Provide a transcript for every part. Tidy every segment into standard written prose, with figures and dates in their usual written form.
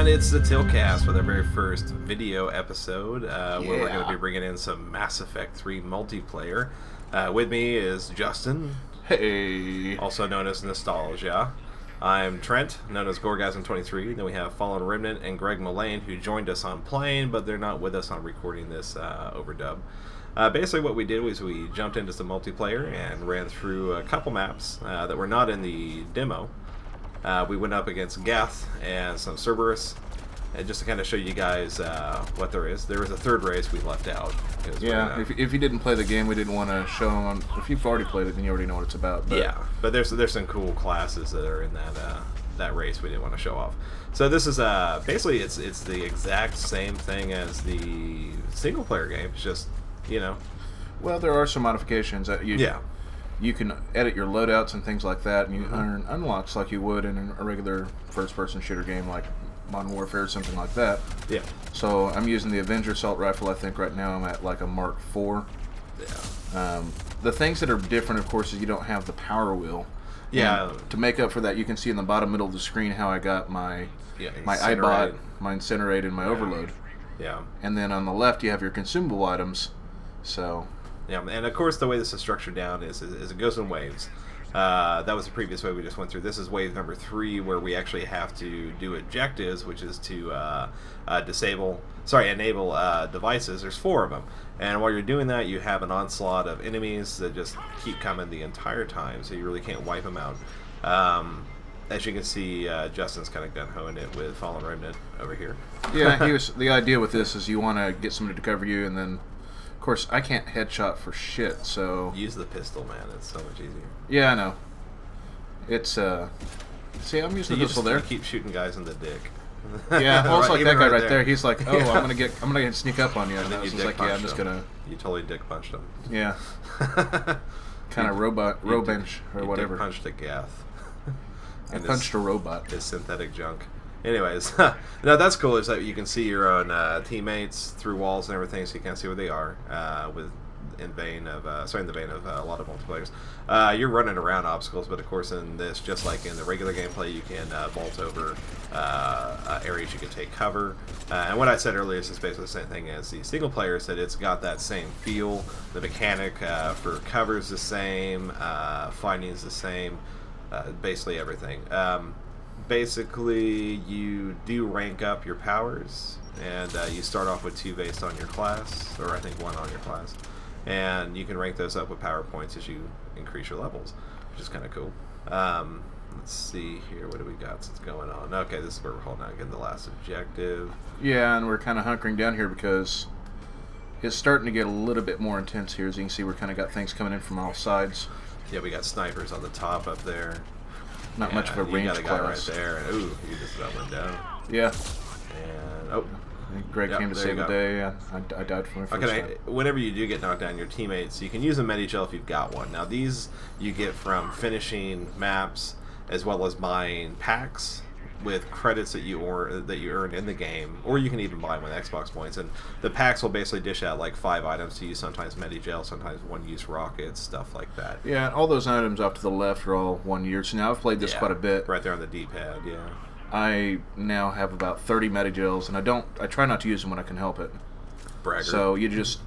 And it's the Tiltcast with our very first video episode where we're going to be bringing in some Mass Effect 3 multiplayer. With me is Justin. Hey. Also known as Nostalgia. I'm Trent, known as Gorgasm23. Then we have Fallen Remnant and Greg Mullane, who joined us on playing, but they're not with us on recording this overdub. Basically what we did was we jumped into some multiplayer and ran through a couple maps that were not in the demo. We went up against Geth and some Cerberus, and just to kind of show you guys what there is. There was a third race we left out. Yeah, if you didn't play the game, we didn't want to show them. If you've already played it, then you already know what it's about. But. Yeah, but there's some cool classes that are in that race we didn't want to show off. So this is basically it's the exact same thing as the single player game. It's just Well, there are some modifications that you can edit your loadouts and things like that, and you earn unlocks like you would in a regular first-person shooter game like Modern Warfare or something like that. Yeah. So I'm using the Avenger Assault Rifle. I think right now I'm at like a Mark IV. Yeah. The things that are different, of course, is you don't have the power wheel. Yeah. And to make up for that, you can see in the bottom middle of the screen how I got my iBot, my Incinerate, and my Overload. Yeah. And then on the left you have your consumable items. So. Yeah, and of course the way this is structured down is it goes in waves. That was the previous wave we just went through. This is wave number 3, where we actually have to do objectives, which is to enable devices. There's 4 of them, and while you're doing that, you have an onslaught of enemies that just keep coming the entire time, so you really can't wipe them out. As you can see, Justin's kind of gun-hoing it with Fallen Remnant over here. Yeah, the idea with this is you want to get somebody to cover you, and then. Of course, I can't headshot for shit, so... Use the pistol, man. It's so much easier. Yeah, I know. It's, See, I'm using the pistol there. You keep shooting guys in the dick. Yeah, well, it's like that guy right there. there. He's like, oh, I'm gonna sneak up on you. And then you like, yeah, I'm just gonna... You totally dick punched him. Yeah. Kind of robench or whatever. You punched a Geth. I punched a robot. His synthetic junk. Anyways, no, that's cool. Is that you can see your own teammates through walls and everything, so you can't see where they are. In the vein of a lot of multiplayers, you're running around obstacles, but of course in this, just like in the regular gameplay, you can vault over areas. You can take cover, and what I said earlier is basically the same thing as the single player. Said it's got that same feel. The mechanic for cover is the same. Finding is the same. Basically everything. Basically, you do rank up your powers, and you start off with 2 based on your class, or I think 1 on your class, and you can rank those up with power points as you increase your levels, which is kind of cool. Let's see here, what do we got that's going on? Okay, this is where we're holding out again, the last objective. Yeah, and we're kind of hunkering down here because it's starting to get a little bit more intense here. As you can see, we're kind of got things coming in from all sides. Yeah, we got snipers on the top up there. Not much of a range class. You got a guy right there, and ooh, you just about went down. Yeah. And Greg came to save the day. I died from my first time. Whenever you do get knocked down, your teammates, you can use a Medi-Gel if you've got one. Now these you get from finishing maps as well as buying packs with credits that you earn in the game, or you can even buy them with Xbox points. And the packs will basically dish out like 5 items to use, sometimes Medi-Gel, sometimes one-use rockets, stuff like that. Yeah, all those items off to the left are all 1 year. So now I've played this quite a bit. Right there on the D-pad, yeah. I now have about 30 Medi-Gels, and I try not to use them when I can help it. Bragger. So you just,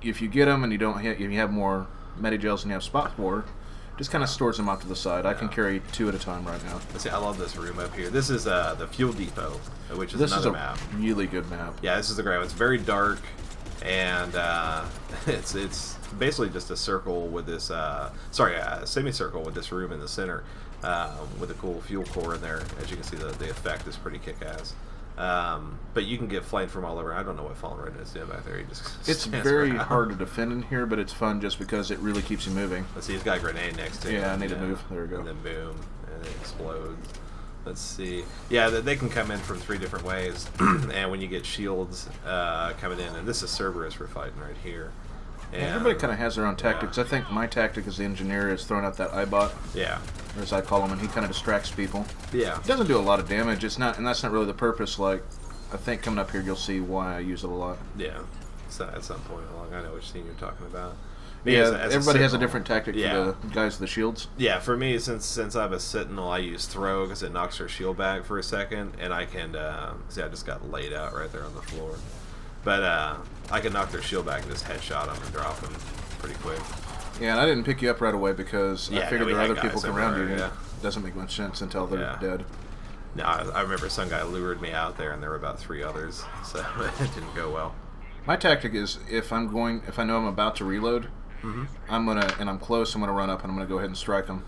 if you get them and you have more Medi-Gels than you have spots for, just kind of stores them off to the side. I can carry 2 at a time right now. Let's see, I love this room up here. This is the fuel depot, which is another map. This is a really good map. Yeah, this is the great one. It's very dark, and it's basically just a circle with this, a semicircle with this room in the center, with a cool fuel core in there. As you can see, the effect is pretty kick-ass. But you can get flamed from all over. I don't know what Fallen Remnant is doing back there. It's very hard to defend in here, but it's fun just because it really keeps you moving. Let's see, he's got a grenade next to him. Yeah, I need to move. There we go. And then boom, and it explodes. Let's see. Yeah, they can come in from 3 different ways, and when you get shields coming in, and this is Cerberus we're fighting right here. And everybody kind of has their own tactics. I think my tactic as the engineer is throwing out that iBot. Yeah. Or as I call him, and he kind of distracts people. Yeah. It doesn't do a lot of damage. It's not, and that's not really the purpose. Like, I think coming up here, you'll see why I use it a lot. Yeah. So at some point along, I know which scene you're talking about. everybody has a different tactic for the guys with the shields. Yeah, for me, since I'm a sentinel, I use throw because it knocks their shield back for a second, and I can see I just got laid out right there on the floor. But I can knock their shield back and just headshot them and drop them pretty quick. Yeah, and I didn't pick you up right away because I figured there are other people around you. Yeah. It doesn't make much sense until they're dead. No, I remember some guy lured me out there, and there were about 3 others, so it didn't go well. My tactic is if I know I'm about to reload, I'm close, I'm gonna run up and I'm gonna go ahead and strike them.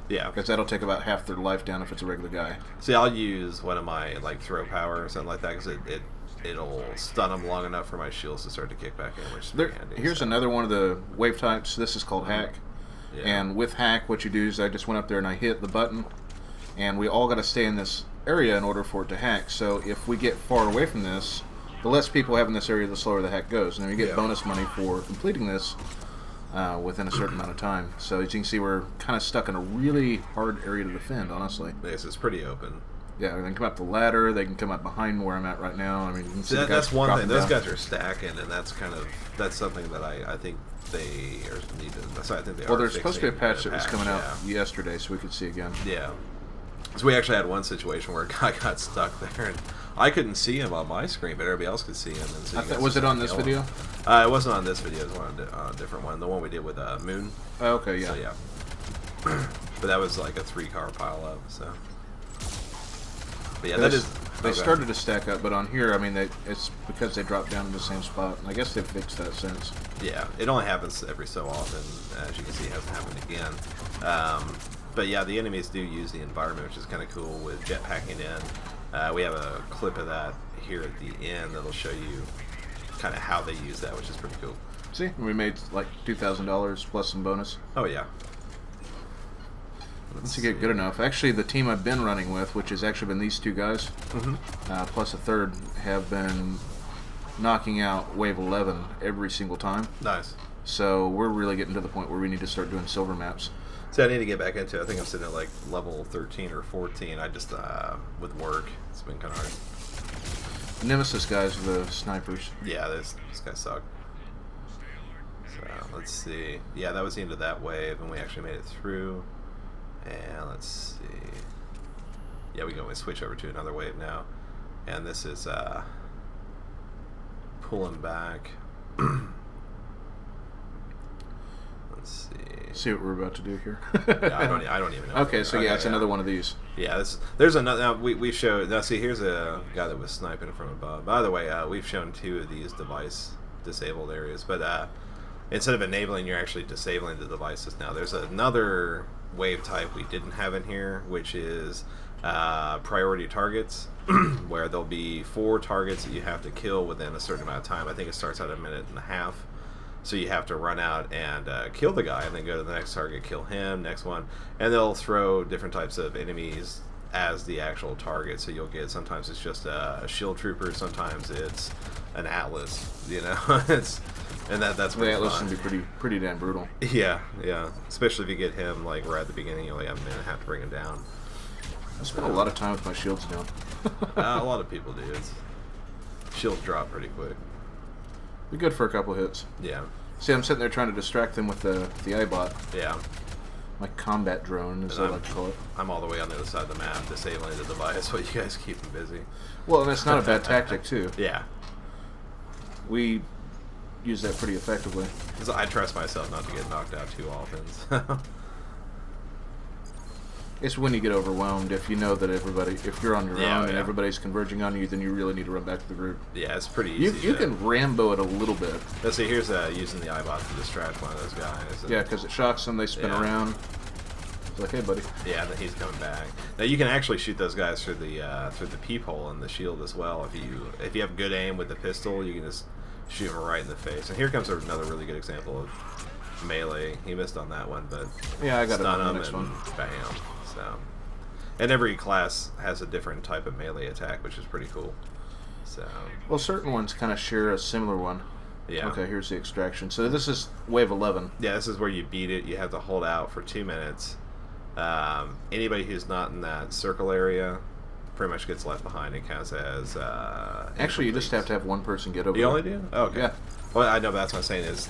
Yeah, because that'll take about half their life down if it's a regular guy. See, I'll use one of my throw power or something like that because it'll stun them long enough for my shields to start to kick back in, which is pretty handy. Here's another one of the wave types. This is called hack. Yeah. And with hack, what you do is I just went up there and I hit the button, and we all got to stay in this area in order for it to hack. So if we get far away from this, the less people have in this area, the slower the hack goes. And then you get bonus money for completing this within a certain amount of time. So as you can see, we're kind of stuck in a really hard area to defend, honestly. Yes, it's pretty open. Yeah, they can come up the ladder. They can come up behind where I'm at right now. I mean, you can see that's one thing. Those guys are stacking, and that's something that I think they need to. So I think they well, there's supposed to be a patch that was coming out yesterday, so we could see again. Yeah. So we actually had one situation where a guy got stuck there, and I couldn't see him on my screen, but everybody else could see him. And so was it on this video? It wasn't on this video. It was on a different one. The one we did with Moon. Oh, okay, yeah. So, yeah. But that was like a 3-car pile up, so. But yeah, they started to stack up, but on here, I mean, it's because they dropped down in the same spot. And I guess they've fixed that since. Yeah, it only happens every so often. As you can see, it hasn't happened again. But yeah, the enemies do use the environment, which is kind of cool with jetpacking in. We have a clip of that here at the end that'll show you kind of how they use that, which is pretty cool. See, we made like $2,000 plus some bonus. Oh yeah. Once you get good enough. Actually, the team I've been running with, which has actually been these 2 guys, plus a third, have been knocking out Wave 11 every single time. Nice. So we're really getting to the point where we need to start doing silver maps. So I need to get back into it. I think I'm sitting at like level 13 or 14. I just, with work, it's been kind of hard. The Nemesis guys are the snipers. Yeah, this guy sucked. So let's see. Yeah, that was the end of that wave, and we actually made it through. And let's see. Yeah, we can switch over to another wave now. And this is pulling back. Let's see. See what we're about to do here. Yeah, I don't even know. Okay, so yeah, it's another one of these. Yeah, there's another. Now we showed. Now see, here's a guy that was sniping from above. By the way, we've shown 2 of these device disabled areas, but instead of enabling, you're actually disabling the devices now. There's another wave type we didn't have in here, which is priority targets, where there'll be 4 targets that you have to kill within a certain amount of time. I think it starts at 1.5 minutes. So you have to run out and kill the guy, and then go to the next target, kill him, next one, and they'll throw different types of enemies as the actual target. So you'll get, sometimes it's just a shield trooper, sometimes it's an Atlas, you know. And that's pretty Atlas fun. can be pretty damn brutal. Yeah, especially if you get him like right at the beginning, you only have a minute and a half to bring him down. I spend a lot of time with my shields down. A lot of people do. Shields drop pretty quick. Be good for a couple hits. Yeah. See, I'm sitting there trying to distract them with the iBot. Yeah. My combat drone, as I like to call it. I'm all the way on the other side of the map, disabling the device while you guys keep them busy. Well, and that's not a bad tactic, too. Yeah. We use that pretty effectively. Because I trust myself not to get knocked out too often. It's when you get overwhelmed. If you know that if you're on your own and everybody's converging on you, then you really need to run back to the group. Yeah, it's pretty easy. You can Rambo it a little bit. Let's see, here's using the iBot to distract one of those guys. Yeah, because it shocks them, they spin around. It's like, hey, buddy. Yeah, then he's coming back. Now you can actually shoot those guys through the peephole in the shield as well. If you have good aim with the pistol, you can just shoot him right in the face. And here comes another really good example of melee. He missed on that one, but yeah, I got it on the next one. Bam. So, and every class has a different type of melee attack, which is pretty cool. So, well, certain ones kind of share a similar one. Yeah. Okay, here's the extraction. So this is wave 11. Yeah, this is where you beat it. You have to hold out for 2 minutes. Anybody who's not in that circle area pretty much gets left behind. It counts as actually, you just have to have one person get over. You only do? Oh, okay. Yeah. Well, I know, but that's what I'm saying is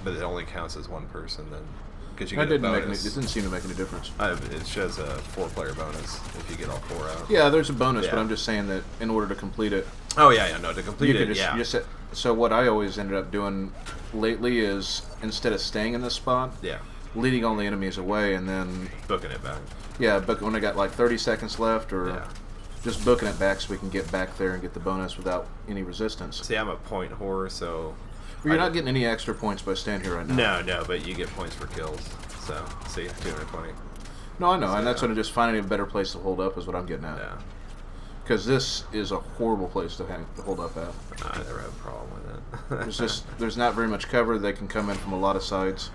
but it only counts as one person then, because you get a bonus. It didn't seem to make any difference. It shows a 4-player bonus if you get all 4 out. Yeah, there's a bonus, but I'm just saying that in order to complete it. Oh yeah, no, to complete it, So what I always ended up doing lately is instead of staying in this spot, leading all the enemies away and then booking it back. Yeah, but when I got like 30 seconds left, or just booking it back so we can get back there and get the bonus without any resistance. See, I'm a point whore, so... Well, you're not getting any extra points by staying here right now. No, but you get points for kills. So, see, 220. No, I know, and that's what I'm just finding a better place to hold up is what I'm getting at. Yeah. Because this is a horrible place to hold up at. I never have a problem with it. There's not very much cover. They can come in from a lot of sides.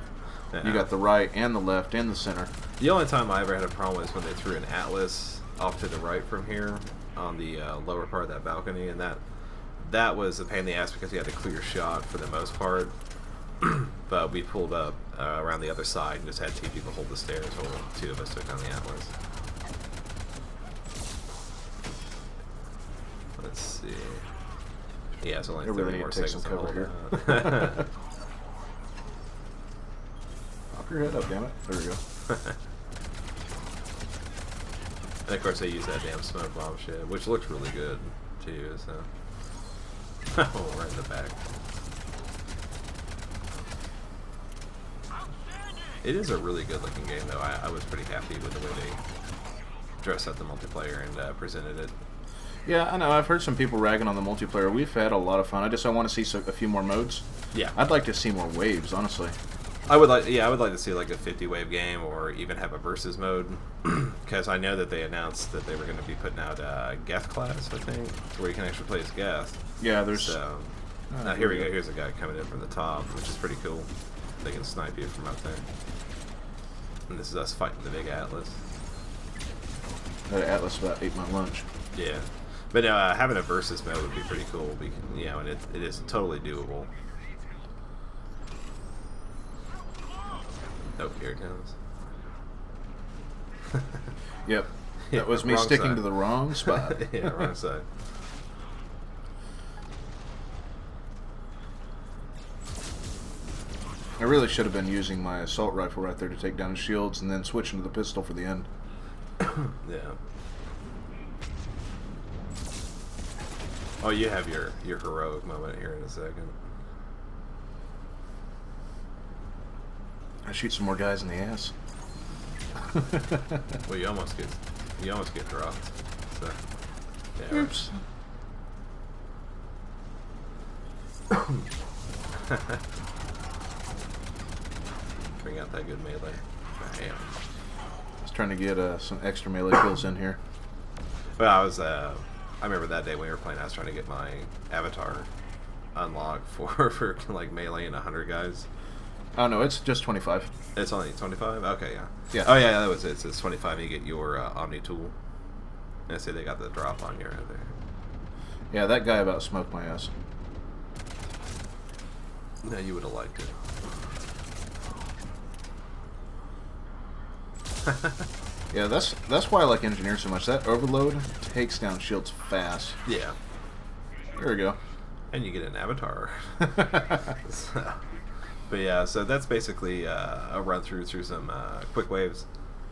Yeah. You got the right and the left and the center. The only time I ever had a problem was when they threw an atlas off to the right from here on the lower part of that balcony, and that was a pain in the ass because you had a clear shot for the most part. But we pulled up around the other side and just had 2 people hold the stairs while 2 of us took down the atlas. Let's see. Yeah, it's only 30 more seconds to hold here. Pop your head up, damn it. There we go. And of course they use that damn smoke bomb shit, which looks really good too, so. Oh, right in the back. It is a really good looking game though. I was pretty happy with the way they dressed up the multiplayer and presented it. Yeah, I know. I've heard some people ragging on the multiplayer. We've had a lot of fun. I want to see a few more modes. Yeah. I'd like to see more waves, honestly. I would like to see like a 50-wave game, or even have a versus mode, because I know that they announced that they were going to be putting out Geth class, I think, where you can actually play as Geth. Yeah, there's. So now here we go. Here's a guy coming in from the top, which is pretty cool. They can snipe you from up there. And this is us fighting the big Atlas. That Atlas about ate my lunch. Yeah, but having a versus mode would be pretty cool. And it is totally doable. Oh, here it comes. Yep. That was me sticking side. To the wrong spot. Yeah, wrong side. I really should have been using my assault rifle right there to take down shields and then switching to the pistol for the end. Yeah. Oh, you have your heroic moment here in a second. I shoot some more guys in the ass. Well, you almost get dropped. So, yeah. Oops. Bring out that good melee. Bam. I was trying to get some extra melee kills in here. Well, I remember that day when we were playing, I was trying to get my avatar unlocked for like melee and 100 guys. Oh no, it's just 25. It's only 25? Okay, yeah. Yeah. Oh yeah, that was it. It's 25 and you get your Omni tool. And I say they got the drop on you right there. Yeah, that guy about smoked my ass. No, you would have liked it. Yeah, that's why I like Engineer so much. That overload takes down shields fast. Yeah. There we go. And you get an avatar. So, but yeah, so that's basically a run through some quick waves,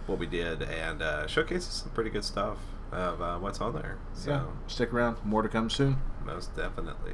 what we did, and showcases some pretty good stuff of what's on there. So yeah, stick around. More to come soon. Most definitely.